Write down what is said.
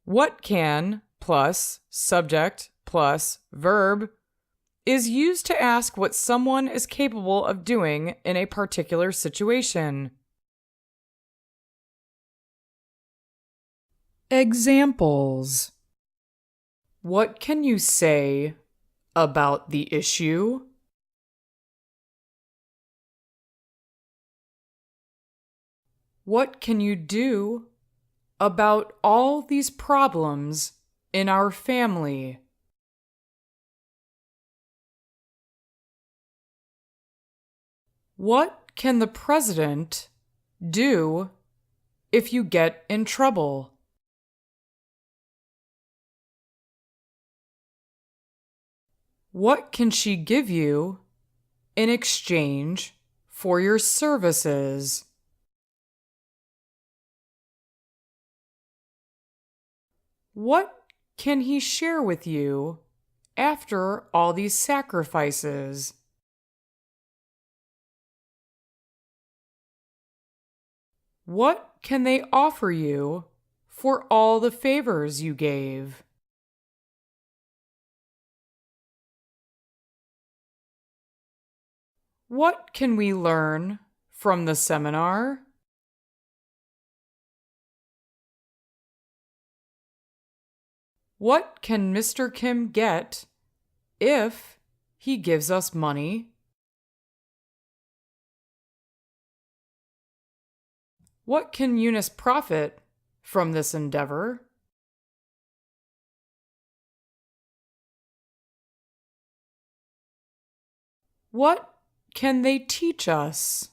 What can plus subject plus verb is used to ask what someone is capable of doing in a particular situation. Examples. What can you say about the issue? What can you do about all these problems in our family? What can the president do if you get in trouble? What can she give you in exchange for your services? What can he share with you after all these sacrifices? What can they offer you for all the favors you gave? What can we learn from the seminar? What can Mr. Kim get if he gives us money? What can Eunice profit from this endeavor? What can they teach us?